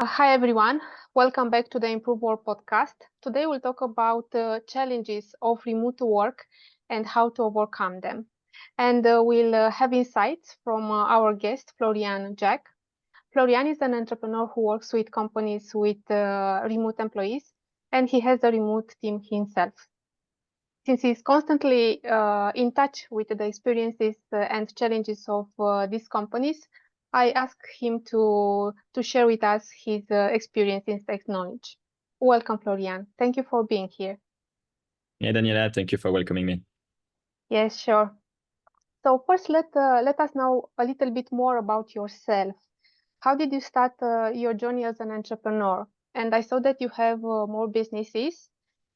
Hi everyone, welcome back to the Improve Work podcast. Today we'll talk about the challenges of remote work and how to overcome them. And we'll have insights from our guest, Florian Jacques. Florian is an entrepreneur who works with companies with remote employees, and he has a remote team himself. Since he's constantly in touch with the experiences and challenges of these companies, I asked him to share with us his experience and tech knowledge. Welcome, Florian. Thank you for being here. Yeah, Daniela, thank you for welcoming me. Yes, sure. So first, let us know a little bit more about yourself. How did you start your journey as an entrepreneur? And I saw that you have more businesses,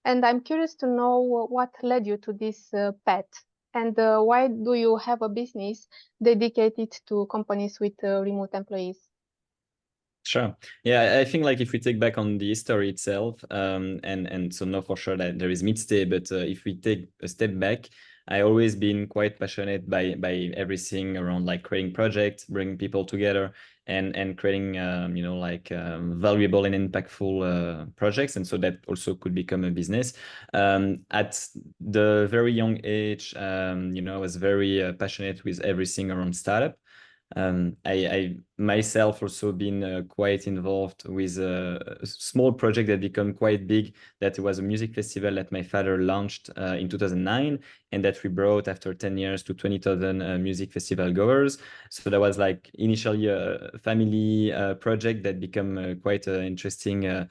and I'm curious to know what led you to this path, and why do you have a business dedicated to companies with remote employees? Sure. Yeah, I think like if we take back on the history itself, and so know for sure that there is Midstay, but if we take a step back, I always been quite passionate by everything around like creating projects, bringing people together, and creating valuable and impactful projects, and so that also could become a business. At the very young age, I was very passionate with everything around startup. I myself also been quite involved with a small project that became quite big. That was a music festival that my father launched in 2009, and that we brought after 10 years to 20,000 music festival goers. So that was like initially a family project that became quite an interesting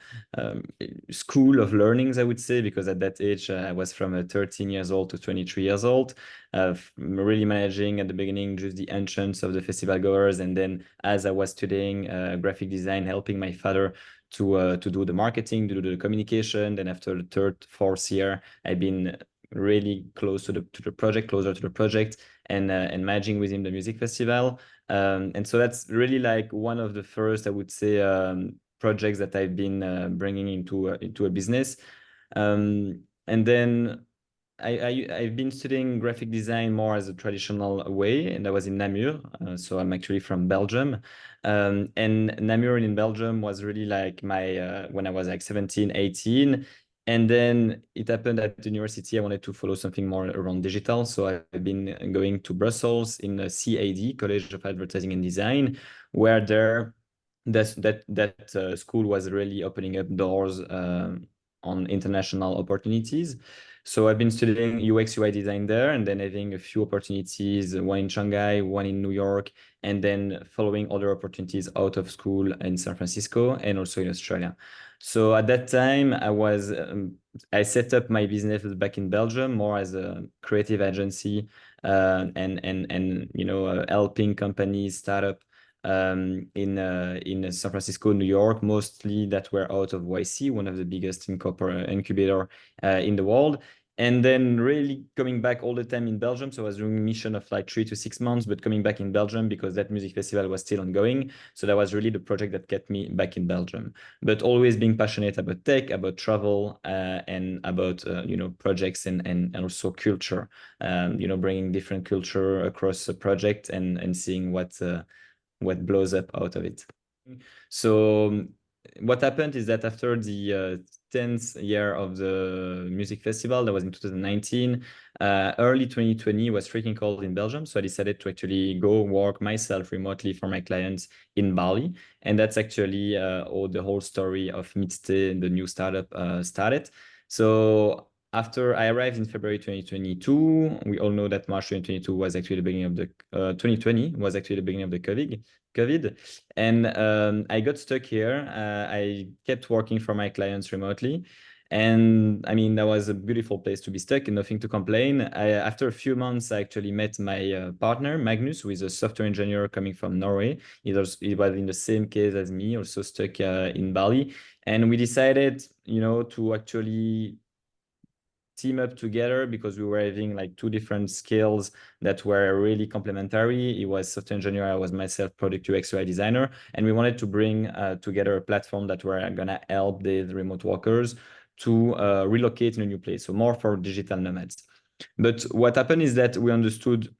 school of learnings, I would say, because at that age I was from 13 years old to 23 years old, really managing at the beginning just the entrance of the festival goers, and then as I was studying graphic design, helping my father to do the marketing, to do the communication. Then after the third, fourth year, I've been really close to the project, closer to the project, and managing within the music festival. And so that's really like one of the first, I would say, projects that I've been bringing into a business. And then I've been studying graphic design more as a traditional way, and I was in Namur. So I'm actually from Belgium. And Namur in Belgium was really like my, when I was like 17, 18. And then it happened at the university, I wanted to follow something more around digital. So I've been going to Brussels in the CAD, College of Advertising and Design, where that school was really opening up doors on international opportunities. So I've been studying UX UI design there, and then having a few opportunities, one in Shanghai, one in New York, and then following other opportunities out of school in San Francisco and also in Australia. So at that time, I set up my business back in Belgium more as a creative agency, and helping companies start up in San Francisco, New York, mostly that were out of YC, one of the biggest incubator in the world. And then really coming back all the time in Belgium. So I was doing a mission of like 3 to 6 months, but coming back in Belgium because that music festival was still ongoing. So that was really the project that kept me back in Belgium. But always being passionate about tech, about travel, and about projects and also culture. Bringing different culture across a project and seeing what blows up out of it. So what happened is that after the 10th year of the music festival, that was in 2019, early 2020 was freaking cold in Belgium. So I decided to actually go work myself remotely for my clients in Bali. And that's actually the whole story of Midstay, the new startup, started. So after I arrived in February 2022, we all know that March 2022 was actually the beginning of the 2020 was actually the beginning of the COVID. And I got stuck here. I kept working for my clients remotely. And I mean, that was a beautiful place to be stuck and nothing to complain. After a few months, I actually met my partner, Magnus, who is a software engineer coming from Norway. He was in the same case as me, also stuck in Bali. And we decided, to actually team up together because we were having like two different skills that were really complementary. He was software engineer, I was myself product UX UI designer, and we wanted to bring together a platform that were gonna help the remote workers to relocate in a new place, so more for digital nomads. But what happened is that we understood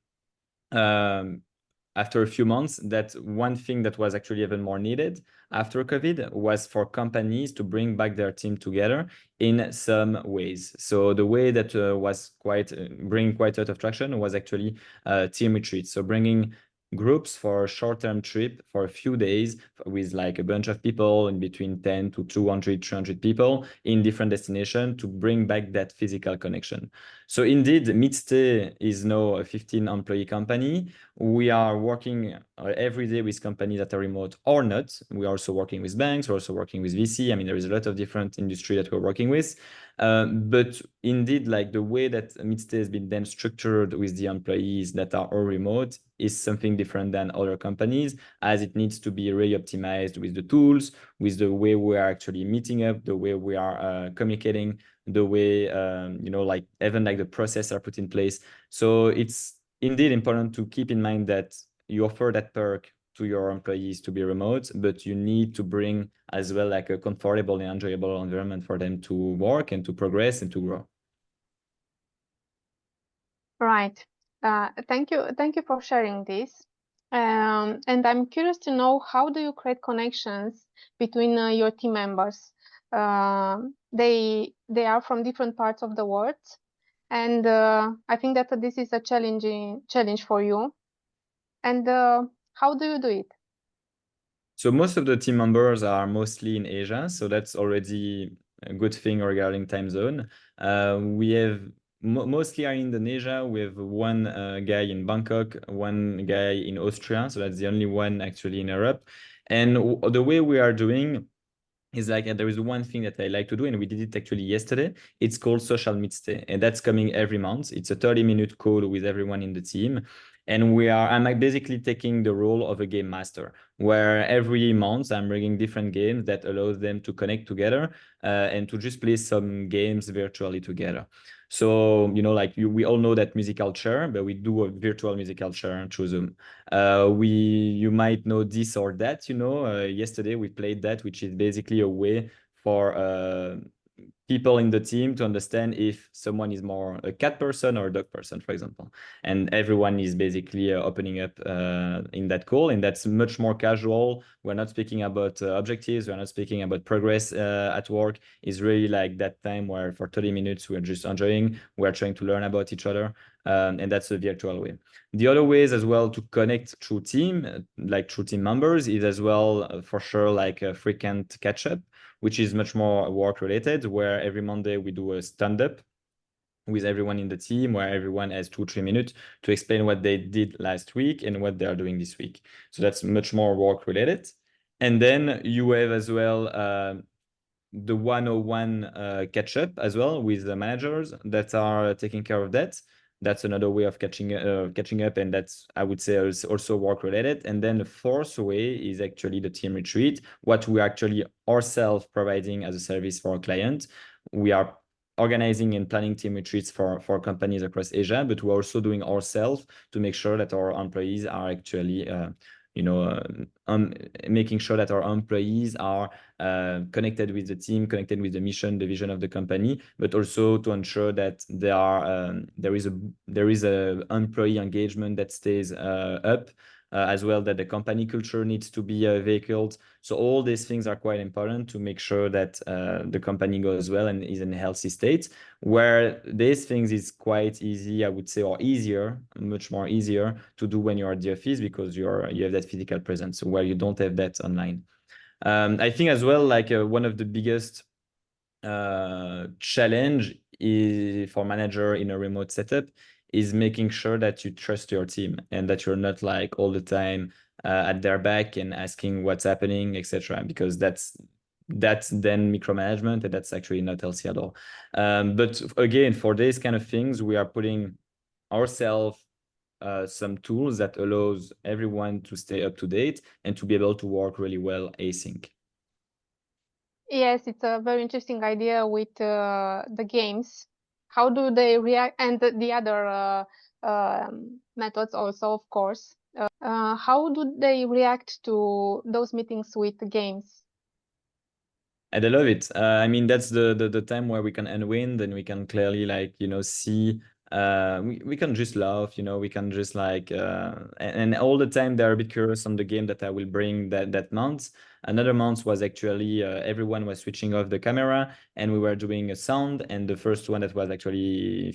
after a few months that one thing that was actually even more needed after COVID was for companies to bring back their team together in some ways. So the way that was bringing quite a lot of traction was actually team retreats. So bringing groups for a short-term trip for a few days with like a bunch of people in between 10 to 200, 300 people in different destinations to bring back that physical connection. So indeed, Midstay is now a 15-employee company. We are working every day with companies that are remote or not. We are also working with banks. We're also working with VC. I mean, there is a lot of different industry that we're working with. But indeed, like the way that Midstay has been then structured with the employees that are all remote is something different than other companies, as it needs to be really optimized with the tools, with the way we are actually meeting up, the way we are communicating, the way like even like the process are put in place. So it's indeed important to keep in mind that you offer that perk to your employees to be remote, but you need to bring as well like a comfortable and enjoyable environment for them to work and to progress and to grow. Right. Thank you for sharing this. And I'm curious to know, how do you create connections between your team members? They are from different parts of the world, and I think that this is a challenge for you. And how do you do it? So most of the team members are mostly in Asia, so that's already a good thing regarding time zone. We have mostly are in Indonesia. We have one guy in Bangkok, one guy in Austria, so that's the only one actually in Europe. And the way we are doing is like, there is one thing that I like to do, and we did it actually yesterday. It's called Social Midstay, and that's coming every month. It's a 30-minute call with everyone in the team. And I'm like basically taking the role of a game master, where every month I'm bringing different games that allows them to connect together and to just play some games virtually together. So, like we all know that musical chair, but we do a virtual musical chair through Zoom. You might know this or that, yesterday we played that, which is basically a way for people in the team to understand if someone is more a cat person or a dog person, for example. And everyone is basically opening up in that call, and that's much more casual. We're not speaking about objectives. We're not speaking about progress at work. It's really like that time where for 30 minutes, we're just enjoying. We're trying to learn about each other. And that's the virtual way. The other ways as well to connect through team, like through team members, is as well for sure like a frequent catch up, which is much more work related, where every Monday we do a stand-up with everyone in the team, where everyone has 2-3 minutes to explain what they did last week and what they are doing this week. So that's much more work related. And then you have as well the 101 catch up as well with the managers that are taking care of that. That's another way of catching up, and that's, I would say, also work related. And then the fourth way is actually the team retreat, what we are actually ourselves providing as a service for our clients. We are organizing and planning team retreats for companies across Asia, but we're also doing ourselves to make sure that our employees are actually making sure that our employees are connected with the team, connected with the mission, the vision of the company, but also to ensure that there is a employee engagement that stays up, as well, that the company culture needs to be vehicled. So all these things are quite important to make sure that the company goes well and is in a healthy state, where these things is quite easy, I would say, or easier, much more easier to do when you're at the office, because you have that physical presence, where you don't have that online. I think as well, like one of the biggest challenge is for manager in a remote setup is making sure that you trust your team and that you're not like all the time at their back and asking what's happening, etc. Because that's then micromanagement, and that's actually not healthy at all. But again, for these kind of things, we are putting ourselves some tools that allows everyone to stay up to date and to be able to work really well async. Yes, it's a very interesting idea with the games. How do they react? And the other methods also, of course. How do they react to those meetings with the games? And I love it. I mean, that's the time where we can unwind, and we can clearly, like, see we can just laugh, we can just like and all the time they're a bit curious on the game that I will bring that month. Another month was actually everyone was switching off the camera and we were doing a sound, and the first one that was actually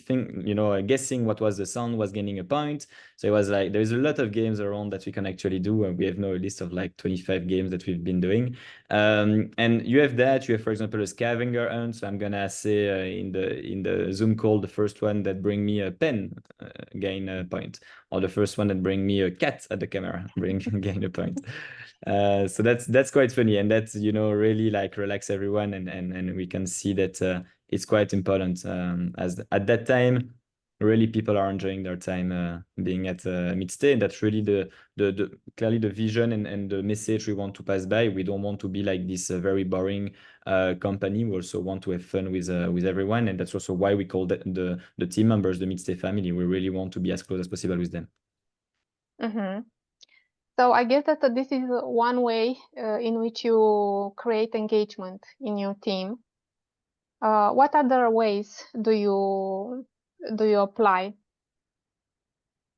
guessing what was the sound was gaining a point. So it was like there's a lot of games around that we can actually do, and we have now a list of like 25 games that we've been doing. And you have, for example, a scavenger hunt. So I'm gonna say in the Zoom call, the first one that bring me a pen gain a point, or the first one that bring me a cat at the camera gain a point. So that's quite funny, and that's really like relax everyone, and we can see that it's quite important as at that time really people are enjoying their time being at Midstay, and that's really the clearly the vision and the message we want to pass by. We don't want to be like this very boring company. We also want to have fun with everyone, and that's also why we call the team members the Midstay family. We really want to be as close as possible with them. Mm-hmm. So I guess that this is one way in which you create engagement in your team. What other ways do you apply?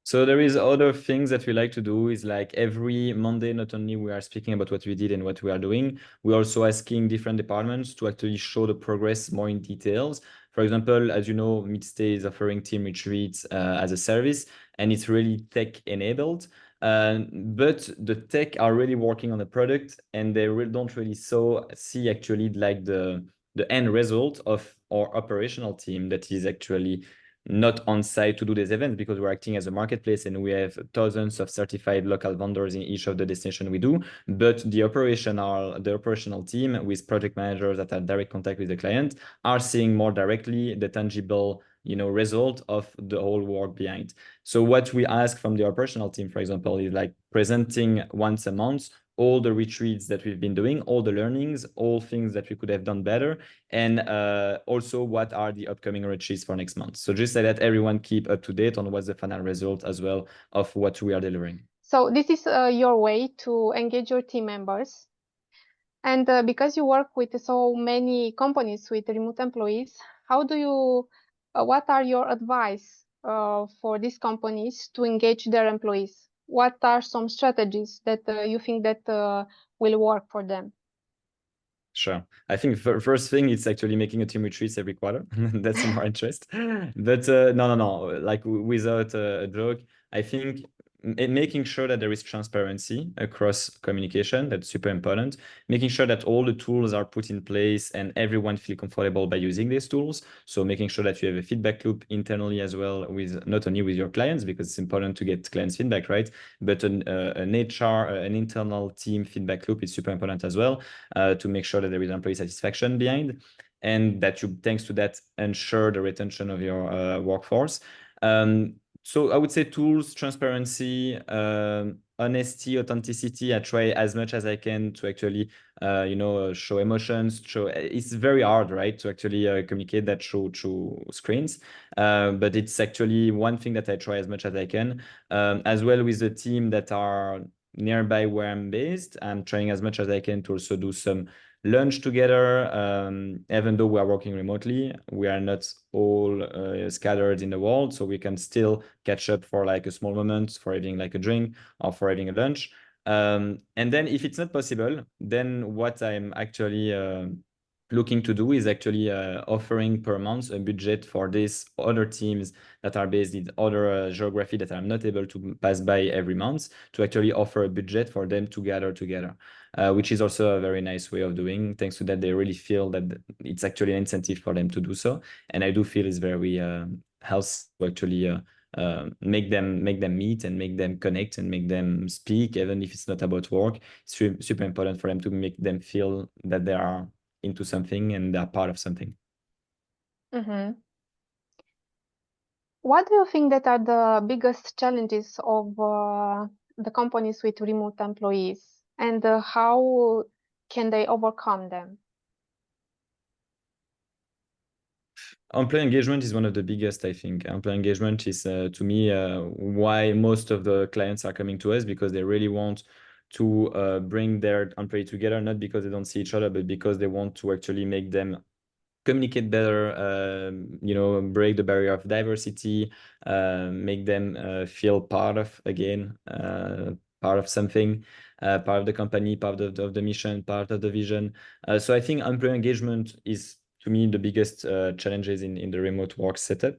So there is other things that we like to do is like every Monday, not only we are speaking about what we did and what we are doing, we're also asking different departments to actually show the progress more in details. For example, as you know, Midstay is offering team retreats as a service, and it's really tech enabled. But the tech are really working on the product, and they don't really see actually like the end result of our operational team that is actually not on site to do these events, because we're acting as a marketplace and we have thousands of certified local vendors in each of the destinations we do. But the operational team with project managers that are direct contact with the client are seeing more directly the tangible result of the whole work behind. So what we ask from the operational team, for example, is like presenting once a month all the retreats that we've been doing, all the learnings, all things that we could have done better, and also what are the upcoming retreats for next month. So just so that everyone keep up to date on what's the final result as well of what we are delivering. So this is your way to engage your team members. And because you work with so many companies with remote employees, how do you, what are your advice for these companies to engage their employees? What are some strategies that you think that will work for them? Sure. I think first thing it's actually making a team retreats every quarter. That's in our interest. But no. Like without a joke, I think making sure that there is transparency across communication, that's super important. Making sure that all the tools are put in place and everyone feel comfortable by using these tools. So making sure that you have a feedback loop internally as well, with not only with your clients, because it's important to get clients feedback, right? But an HR, an internal team feedback loop is super important as well, to make sure that there is employee satisfaction behind, and that you, thanks to that, ensure the retention of your workforce. So I would say tools, transparency, honesty, authenticity. I try as much as I can to actually, show emotions. It's very hard, right, to actually communicate that through screens. But it's actually one thing that I try as much as I can, as well with the team that are nearby where I'm based. I'm trying as much as I can to also do some lunch together. Even though we are working remotely, we are not all scattered in the world, so we can still catch up for like a small moment, for having like a drink or for having a lunch. And then if it's not possible, then what I'm actually looking to do is actually offering per month a budget for these other teams that are based in other geography that I'm not able to pass by every month, to actually offer a budget for them to gather together, which is also a very nice way of doing. Thanks to that, they really feel that it's actually an incentive for them to do so. And I do feel it's very healthy to actually make them meet and make them connect and make them speak, even if it's not about work. It's super important for them to make them feel that they are into something and they're part of something. Mm-hmm. What do you think that are the biggest challenges of the companies with remote employees, and how can they overcome them? Employee engagement is one of the biggest, I think. Employee engagement is, to me, why most of the clients are coming to us, because they really want to bring their employee together, not because they don't see each other, but because they want to actually make them communicate better, break the barrier of diversity, make them feel part of, again, part of something, part of the company, part of the mission, part of the vision. So I think employee engagement is, to me, the biggest challenges in the remote work setup.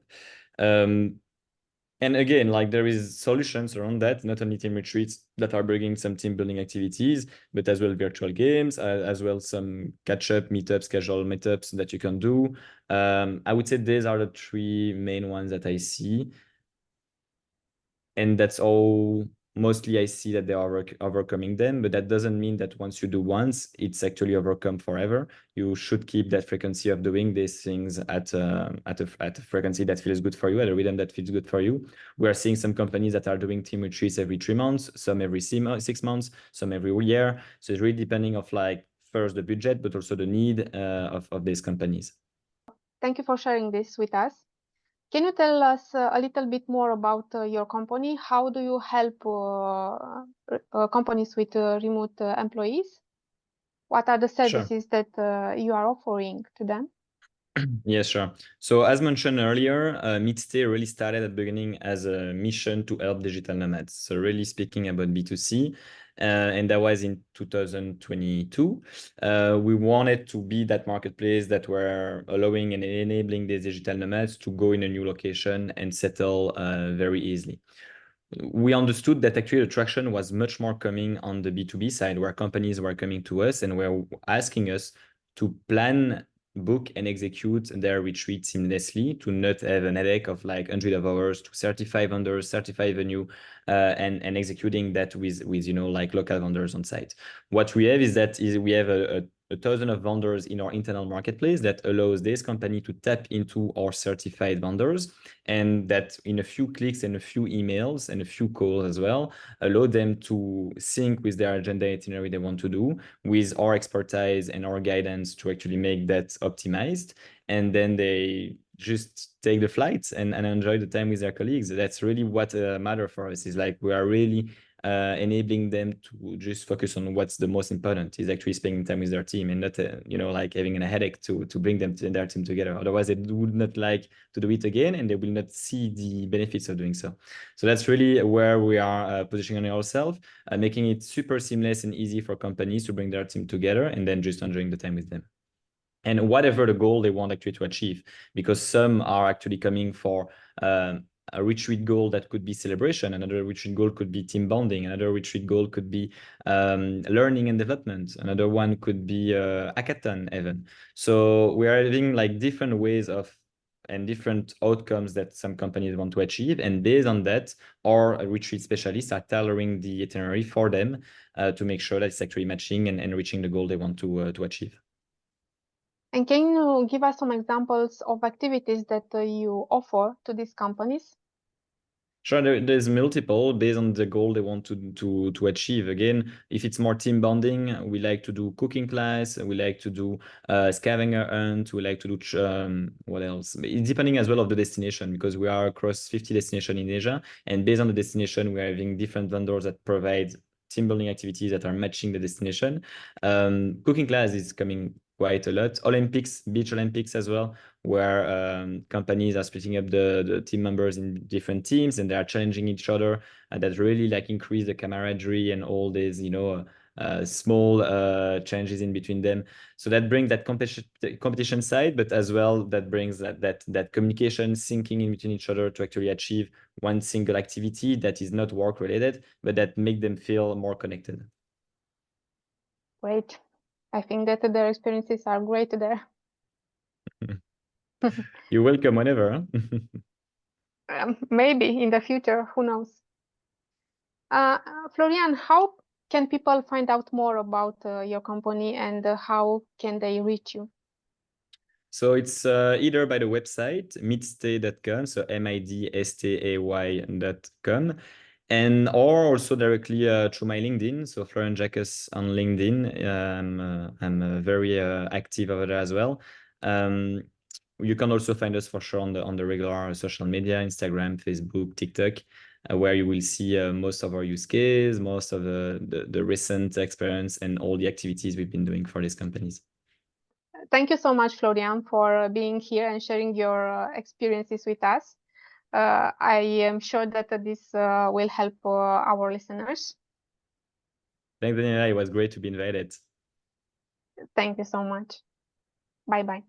And again, like there is solutions around that, not only team retreats that are bringing some team building activities, but as well virtual games, as well some catch-up meetups, casual meetups that you can do. I would say these are the three main ones that I see. And that's all. Mostly I see that they are overcoming them, but that doesn't mean that once you do once, it's actually overcome forever. You should keep that frequency of doing these things at a frequency that feels good for you, at a rhythm that feels good for you. We are seeing some companies that are doing team retreats every 3 months, some every 6 months, some every year. So it's really depending of like first the budget, but also the need of these companies. Thank you for sharing this with us. Can you tell us a little bit more about your company? How do you help companies with remote employees? What are the services that you are offering to them? Yes, sure. So as mentioned earlier, Midstay really started at the beginning as a mission to help digital nomads. So really speaking about B2C, and that was in 2022. We wanted to be that marketplace that were allowing and enabling these digital nomads to go in a new location and settle very easily. We understood that actually the traction was much more coming on the B2B side, where companies were coming to us and were asking us to plan, book, and execute their retreat seamlessly, to not have an headache of like hundreds of hours, to certify vendors, certify venue, and executing that with like local vendors on site. What we have is we have a 1,000 of vendors in our internal marketplace that allows this company to tap into our certified vendors, and that in a few clicks and a few emails and a few calls as well, allow them to sync with their agenda itinerary they want to do with our expertise and our guidance to actually make that optimized. And then they just take the flights and enjoy the time with their colleagues. That's really what matters for us, is like we are really enabling them to just focus on what's the most important, is actually spending time with their team, and not like having a headache to bring them to their team together. Otherwise they would not like to do it again, and they will not see the benefits of doing so. So that's really where we are positioning ourselves, making it super seamless and easy for companies to bring their team together and then just enjoying the time with them, and whatever the goal they want actually to achieve. Because some are actually coming for a retreat goal that could be celebration, another retreat goal could be team bonding, another retreat goal could be learning and development, another one could be hackathon even. So we are having like different ways of and different outcomes that some companies want to achieve, and based on that, our retreat specialists are tailoring the itinerary for them to make sure that it's actually matching and reaching the goal they want to achieve. And can you give us some examples of activities that you offer to these companies? Sure, there's multiple based on the goal they want to achieve. Again, if it's more team bonding, we like to do cooking class, we like to do scavenger hunt, we like to do what else? It's depending as well of the destination, because we are across 50 destinations in Asia, and based on the destination, we are having different vendors that provide team building activities that are matching the destination. Cooking class is coming quite a lot. Olympics, beach Olympics as well, where companies are splitting up the team members in different teams, and they are challenging each other. And that really like increase the camaraderie and all these, small changes in between them. So that brings that competition side, but as well that brings that communication, syncing in between each other to actually achieve one single activity that is not work related, but that make them feel more connected. Great. I think that their experiences are great there. You're welcome whenever. Maybe in the future, who knows? Florian, how can people find out more about your company, and how can they reach you? So it's either by the website, midstay.com, so midstay.com, or also directly through my LinkedIn, so Florian Jacques on LinkedIn. I'm very active over there as well. You can also find us for sure on the regular social media, Instagram, Facebook, TikTok, where you will see most of our use case, most of the recent experience, and all the activities we've been doing for these companies. Thank you so much, Florian, for being here and sharing your experiences with us. I am sure that this will help our listeners. Thanks, Daniela. It was great to be invited. Thank you so much. Bye-bye.